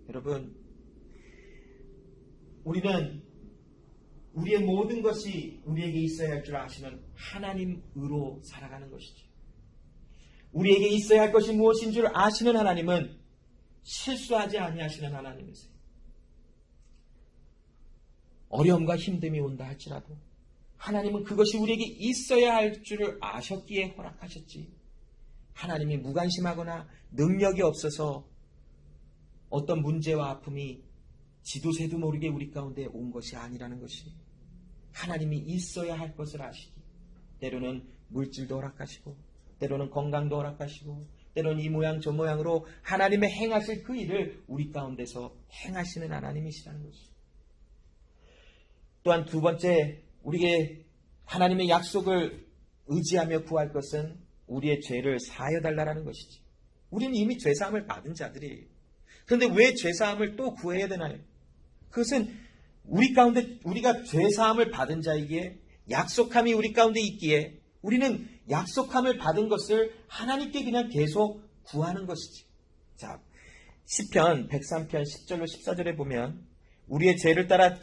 여러분, 우리는 우리의 모든 것이 우리에게 있어야 할 줄 아시는 하나님으로 살아가는 것이죠. 우리에게 있어야 할 것이 무엇인 줄 아시는 하나님은 실수하지 아니하시는 하나님이세요. 어려움과 힘듦이 온다 할지라도 하나님은 그것이 우리에게 있어야 할 줄을 아셨기에 허락하셨지. 하나님이 무관심하거나 능력이 없어서 어떤 문제와 아픔이 지도새도 모르게 우리 가운데 온 것이 아니라는 것이, 하나님이 있어야 할 것을 아시기, 때로는 물질도 허락하시고 때로는 건강도 허락하시고 때로는 이 모양 저 모양으로 하나님의 행하실 그 일을 우리 가운데서 행하시는 하나님이시라는 것이. 또한 두 번째, 우리에게 하나님의 약속을 의지하며 구할 것은 우리의 죄를 사하여 달라라는 것이지. 우리는 이미 죄사함을 받은 자들이에요. 그런데 왜 죄사함을 또 구해야 되나요? 그것은 우리 가운데 우리가 죄사함을 받은 자이기에, 약속함이 우리 가운데 있기에 우리는 약속함을 받은 것을 하나님께 그냥 계속 구하는 것이지. 자, 시편 103편 10절로 14절에 보면 우리의 죄를 따라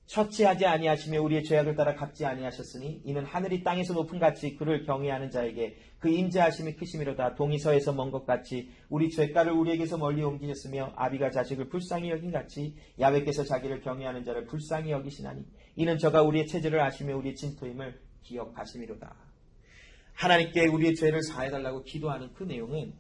처치하지 아니하시며 우리의 죄악을 따라 갚지 아니하셨으니 이는 하늘이 땅에서 높은 같이 그를 경외하는 자에게 그 인자하심이 크심이로다. 동이 서에서 먼 것 같이 우리 죄가를 우리에게서 멀리 옮기셨으며 아비가 자식을 불쌍히 여긴 같이 야훼께서 자기를 경외하는 자를 불쌍히 여기시나니 이는 저가 우리의 체질을 아시며 우리의 진토임을 기억하심이로다. 하나님께 우리의 죄를 사해달라고 기도하는 그 내용은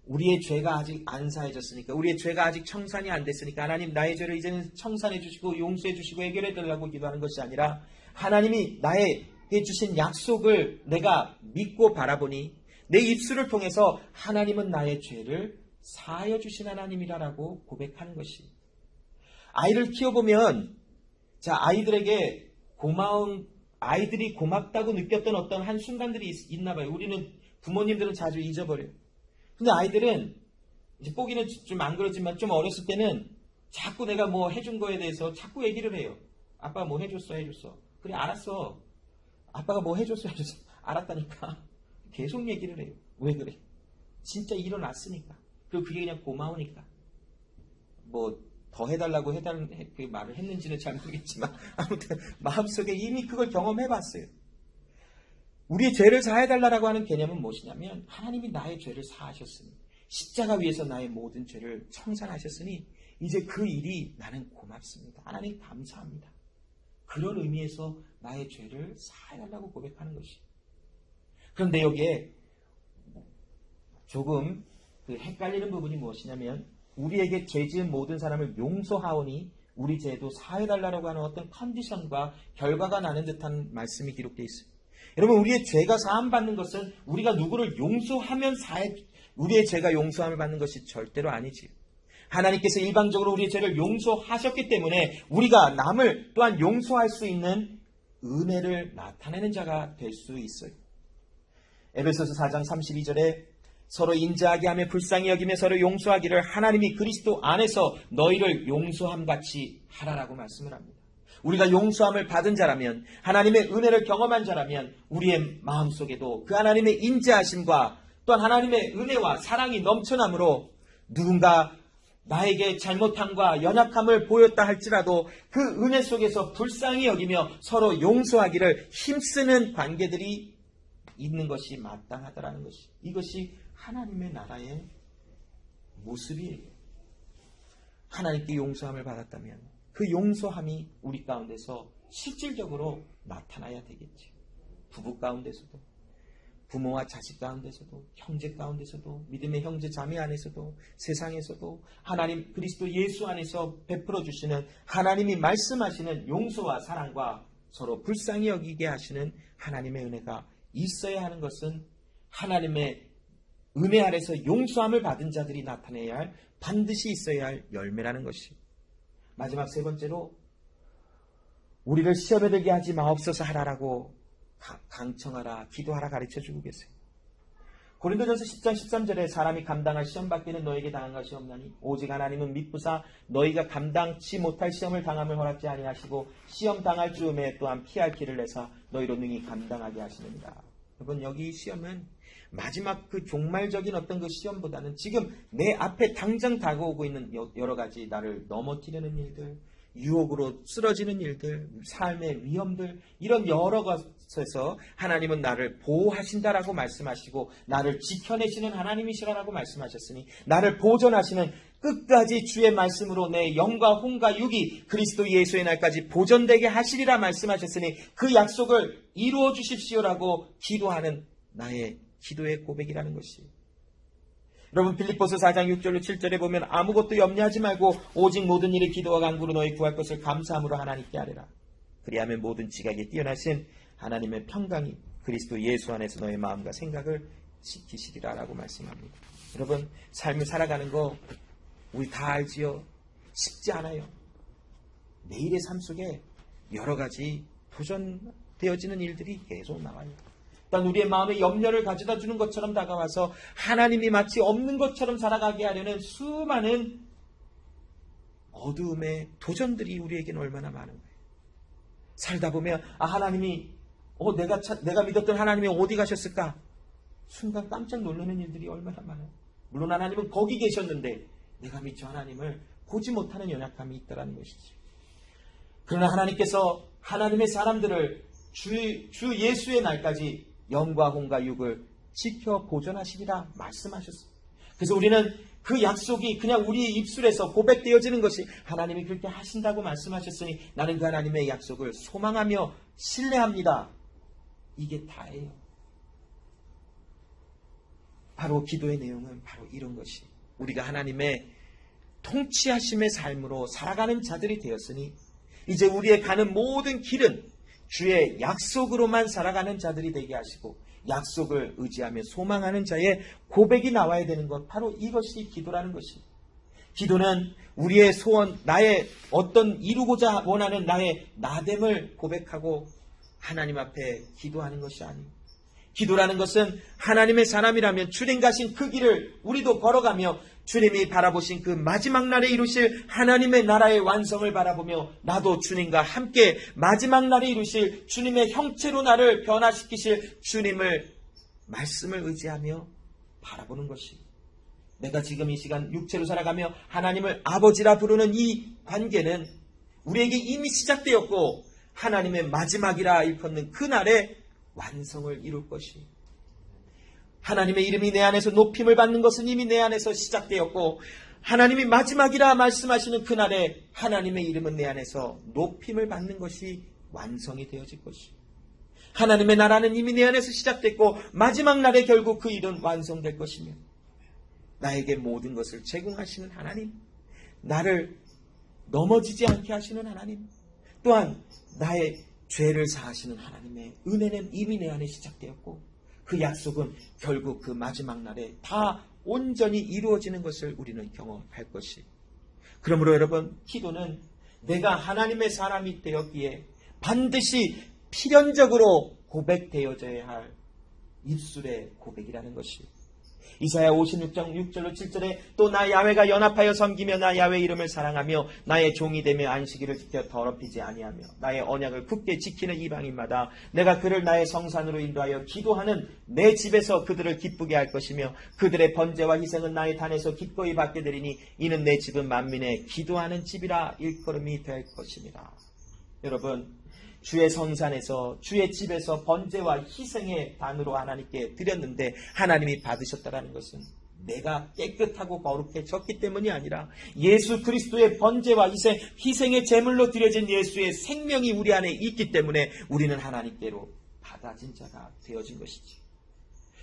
우리의 죄가 아직 안 사해졌으니까, 우리의 죄가 아직 청산이 안 됐으니까 하나님 나의 죄를 이제는 청산해 주시고 용서해 주시고 해결해 달라고 기도하는 것이 아니라, 하나님이 나에게 주신 약속을 내가 믿고 바라보니 내 입술을 통해서 하나님은 나의 죄를 사하여 주신 하나님이라고 고백하는 것이. 아이를 키워보면, 자, 아이들에게 아이들이 고맙다고 느꼈던 어떤 한 순간들이 있나 봐요. 우리는 부모님들은 자주 잊어버려요. 근데 아이들은 이제 뽀기는 좀 안 그러지만 좀 어렸을 때는 자꾸 내가 뭐 해준 거에 대해서 자꾸 얘기를 해요. 아빠가 뭐 해줬어. 그래, 알았어. 아빠가 뭐 해줬어. 알았다니까. 계속 얘기를 해요. 왜 그래? 진짜 일어났으니까. 그리고 그게 그냥 고마우니까. 뭐 더 해달라고 그 말을 했는지는 잘 모르겠지만 아무튼 마음속에 이미 그걸 경험해봤어요. 우리의 죄를 사해달라고 하는 개념은 무엇이냐면, 하나님이 나의 죄를 사하셨으니, 십자가 위에서 나의 모든 죄를 청산하셨으니 이제 그 일이 나는 고맙습니다. 하나님 감사합니다. 그런 의미에서 나의 죄를 사해달라고 고백하는 것이. 그런데 여기에 조금 헷갈리는 부분이 무엇이냐면, 우리에게 죄 지은 모든 사람을 용서하오니 우리 죄도 사해달라고 하는 어떤 컨디션과 결과가 나는 듯한 말씀이 기록되어 있어요. 여러분, 우리의 죄가 사함받는 것은 우리가 누구를 용서하면 우리의 죄가 용서함을 받는 것이 절대로 아니지요. 하나님께서 일방적으로 우리의 죄를 용서하셨기 때문에 우리가 남을 또한 용서할 수 있는 은혜를 나타내는 자가 될 수 있어요. 에베소서 4장 32절에 서로 인자하게 하며 불쌍히 여기며 서로 용서하기를 하나님이 그리스도 안에서 너희를 용서함같이 하라라고 말씀을 합니다. 우리가 용서함을 받은 자라면, 하나님의 은혜를 경험한 자라면 우리의 마음속에도 그 하나님의 인자하심과 또한 하나님의 은혜와 사랑이 넘쳐나므로 누군가 나에게 잘못함과 연약함을 보였다 할지라도 그 은혜 속에서 불쌍히 여기며 서로 용서하기를 힘쓰는 관계들이 있는 것이 마땅하다라는 것이, 이것이 하나님의 나라의 모습이에요. 하나님께 용서함을 받았다면 그 용서함이 우리 가운데서 실질적으로 나타나야 되겠죠. 부부 가운데서도, 부모와 자식 가운데서도, 형제 가운데서도, 믿음의 형제 자매 안에서도, 세상에서도 하나님 그리스도 예수 안에서 베풀어 주시는, 하나님이 말씀하시는 용서와 사랑과 서로 불쌍히 여기게 하시는 하나님의 은혜가 있어야 하는 것은 하나님의 은혜 아래서 용서함을 받은 자들이 나타내야 할, 반드시 있어야 할 열매라는 것이. 마지막 세 번째로, 우리를 시험에 들게 하지 마옵소서 하라라고 강청하라, 기도하라 가르쳐주고 계세요. 고린도전서 10장 13절에 사람이 감당할 시험 밖에는 너에게 당한 것이 없나니 오직 하나님은 미쁘사 너희가 감당치 못할 시험을 당함을 허락지 아니하시고 시험 당할 즈음에 또한 피할 길을 내사 너희로 능히 감당하게 하시느니라. 여러분, 여기 시험은 마지막 그 종말적인 어떤 그 시험보다는 지금 내 앞에 당장 다가오고 있는 여러 가지 나를 넘어뜨리는 일들, 유혹으로 쓰러지는 일들, 삶의 위험들, 이런 여러 것에서 하나님은 나를 보호하신다라고 말씀하시고 나를 지켜내시는 하나님이시라고 말씀하셨으니 나를 보존하시는 끝까지 주의 말씀으로 내 영과 혼과 육이 그리스도 예수의 날까지 보존되게 하시리라 말씀하셨으니 그 약속을 이루어 주십시오라고 기도하는 나의 기도의 고백이라는 것이, 여러분 빌립보서 4장 6절로 7절에 보면 아무것도 염려하지 말고 오직 모든 일에 기도와 간구로 너희 구할 것을 감사함으로 하나님께 아뢰라. 그리하면 모든 지각에 뛰어나신 하나님의 평강이 그리스도 예수 안에서 너의 마음과 생각을 지키시리라 라고 말씀합니다. 여러분, 삶을 살아가는 거 우리 다 알지요? 쉽지 않아요. 매일의 삶 속에 여러 가지 도전되어지는 일들이 계속 나와요. 일단 우리의 마음에 염려를 가져다 주는 것처럼 다가와서 하나님이 마치 없는 것처럼 살아가게 하려는 수많은 어두움의 도전들이 우리에게는 얼마나 많은 거예요. 살다 보면 하나님이 내가 믿었던 하나님이 어디 가셨을까? 순간 깜짝 놀라는 일들이 얼마나 많아요. 물론 하나님은 거기 계셨는데 내가 미처 하나님을 보지 못하는 연약함이 있다는 것이지. 그러나 하나님께서 하나님의 사람들을 주 예수의 날까지 영과 혼과 육을 지켜 보존하시리라 말씀하셨습니다. 그래서 우리는 그 약속이 그냥 우리의 입술에서 고백되어지는 것이 하나님이 그렇게 하신다고 말씀하셨으니 나는 그 하나님의 약속을 소망하며 신뢰합니다. 이게 다예요. 바로 기도의 내용은 바로 이런 것이, 우리가 하나님의 통치하심의 삶으로 살아가는 자들이 되었으니 이제 우리의 가는 모든 길은 주의 약속으로만 살아가는 자들이 되게 하시고 약속을 의지하며 소망하는 자의 고백이 나와야 되는 것, 바로 이것이 기도라는 것입니다. 기도는 우리의 소원, 나의 어떤 이루고자 원하는 나의 나됨을 고백하고 하나님 앞에 기도하는 것이 아닙니다. 기도라는 것은 하나님의 사람이라면 주님 가신 그 길을 우리도 걸어가며 주님이 바라보신 그 마지막 날에 이루실 하나님의 나라의 완성을 바라보며 나도 주님과 함께 마지막 날에 이루실 주님의 형체로 나를 변화시키실 주님을 말씀을 의지하며 바라보는 것이, 내가 지금 이 시간 육체로 살아가며 하나님을 아버지라 부르는 이 관계는 우리에게 이미 시작되었고 하나님의 마지막이라 일컫는 그 날에 완성을 이룰 것이, 하나님의 이름이 내 안에서 높임을 받는 것은 이미 내 안에서 시작되었고 하나님이 마지막이라 말씀하시는 그날에 하나님의 이름은 내 안에서 높임을 받는 것이 완성이 되어질 것이, 하나님의 나라는 이미 내 안에서 시작됐고 마지막 날에 결국 그 일은 완성될 것이며 나에게 모든 것을 제공하시는 하나님, 나를 넘어지지 않게 하시는 하나님, 또한 나의 죄를 사하시는 하나님의 은혜는 이미 내 안에 시작되었고 그 약속은 결국 그 마지막 날에 다 온전히 이루어지는 것을 우리는 경험할 것이. 그러므로 여러분, 기도는 내가 하나님의 사람이 되었기에 반드시 필연적으로 고백되어져야 할 입술의 고백이라는 것이. 이사야 56장 6절로 7절에 또 나 야훼가 연합하여 섬기며 나 야훼 이름을 사랑하며 나의 종이 되며 안식일을 지켜 더럽히지 아니하며 나의 언약을 굳게 지키는 이방인마다 내가 그를 나의 성산으로 인도하여 기도하는 내 집에서 그들을 기쁘게 할 것이며 그들의 번제와 희생은 나의 단에서 기꺼이 받게 되리니 이는 내 집은 만민의 기도하는 집이라 일컬음이 될 것입니다. 여러분, 주의 성산에서 주의 집에서 번제와 희생의 단으로 하나님께 드렸는데 하나님이 받으셨다는 것은 내가 깨끗하고 거룩해졌기 때문이 아니라 예수 그리스도의 번제와 희생의 제물로 드려진 예수의 생명이 우리 안에 있기 때문에 우리는 하나님께로 받아진 자가 되어진 것이지.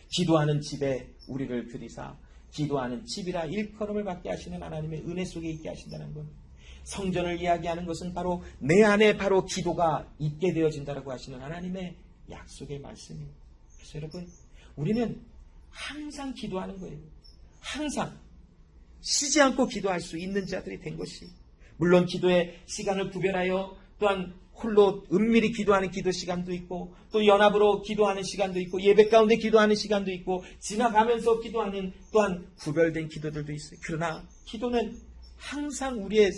기도하는 집에 우리를 들이사 기도하는 집이라 일컬음을 받게 하시는 하나님의 은혜 속에 있게 하신다는 것, 성전을 이야기하는 것은 바로 내 안에 바로 기도가 있게 되어진다라고 하시는 하나님의 약속의 말씀입니다. 그래서 여러분, 우리는 항상 기도하는 거예요. 항상 쉬지 않고 기도할 수 있는 자들이 된 것이, 물론 기도의 시간을 구별하여 또한 홀로 은밀히 기도하는 기도 시간도 있고, 또 연합으로 기도하는 시간도 있고, 예배 가운데 기도하는 시간도 있고, 지나가면서 기도하는 또한 구별된 기도들도 있어요. 그러나 기도는 항상 우리의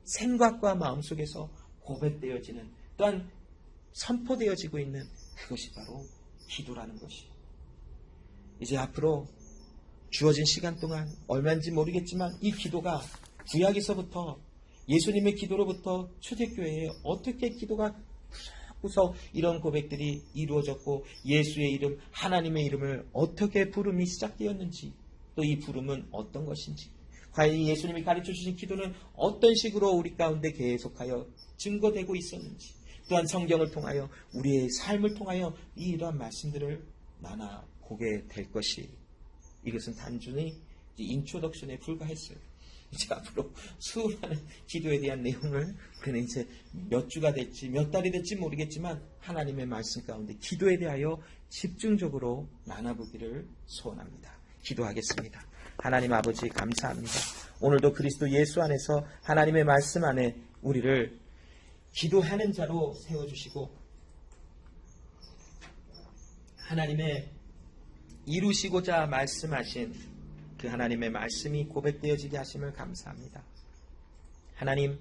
생각과 마음속에서 고백되어지는, 또한 선포되어지고 있는 그것이 바로 기도라는 것이에요. 이제 앞으로 주어진 시간 동안 얼마인지 모르겠지만 이 기도가 구약에서부터 예수님의 기도로부터 초대교회에 어떻게 기도가 구석구석 이런 고백들이 이루어졌고, 예수의 이름, 하나님의 이름을 어떻게 부름이 시작되었는지, 또 이 부름은 어떤 것인지, 과연 예수님이 가르쳐 주신 기도는 어떤 식으로 우리 가운데 계속하여 증거되고 있었는지, 또한 성경을 통하여 우리의 삶을 통하여 이러한 말씀들을 나눠보게 될 것이, 이것은 단순히 인트로덕션에 불과했어요. 이제 앞으로 수많은 기도에 대한 내용을 우리는 이제 몇 주가 될지 몇 달이 될지 모르겠지만 하나님의 말씀 가운데 기도에 대하여 집중적으로 나눠보기를 소원합니다. 기도하겠습니다. 하나님 아버지 감사합니다. 오늘도 그리스도 예수 안에서 하나님의 말씀 안에 우리를 기도하는 자로 세워주시고, 하나님의 이루시고자 말씀하신 그 하나님의 말씀이 고백되어지게 하심을 감사합니다. 하나님,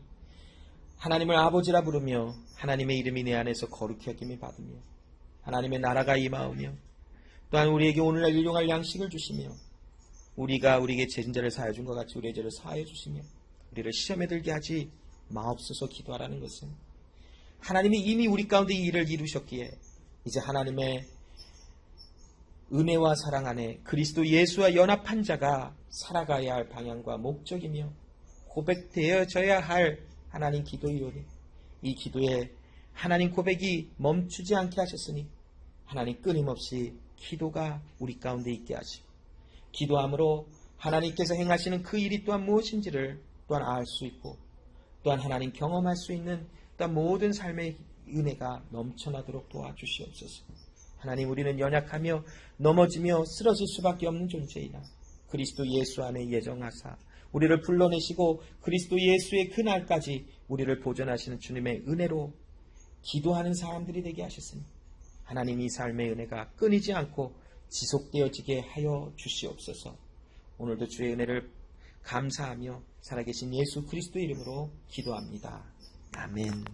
하나님을 아버지라 부르며 하나님의 이름이 내 안에서 거룩히 여김이 받으며 하나님의 나라가 임하오며, 또한 우리에게 오늘날 일용할 양식을 주시며, 우리가 우리에게 죄진자를 사하여 준 것 같이 우리의 죄를 사하여 주시며 우리를 시험에 들게 하지 마옵소서 기도하라는 것은, 하나님이 이미 우리 가운데 이 일을 이루셨기에 이제 하나님의 은혜와 사랑 안에 그리스도 예수와 연합한 자가 살아가야 할 방향과 목적이며 고백되어져야 할 하나님 기도이오니, 이 기도에 하나님 고백이 멈추지 않게 하셨으니 하나님 끊임없이 기도가 우리 가운데 있게 하시고, 기도함으로 하나님께서 행하시는 그 일이 또한 무엇인지를 또한 알 수 있고, 또한 하나님 경험할 수 있는 또한 모든 삶의 은혜가 넘쳐나도록 도와주시옵소서. 하나님, 우리는 연약하며 넘어지며 쓰러질 수밖에 없는 존재이나 그리스도 예수 안에 예정하사 우리를 불러내시고 그리스도 예수의 그날까지 우리를 보존하시는 주님의 은혜로 기도하는 사람들이 되게 하셨으니, 하나님 이 삶의 은혜가 끊이지 않고 지속되어지게 하여 주시옵소서. 오늘도 주의 은혜를 감사하며 살아계신 예수 그리스도 이름으로 기도합니다. 아멘.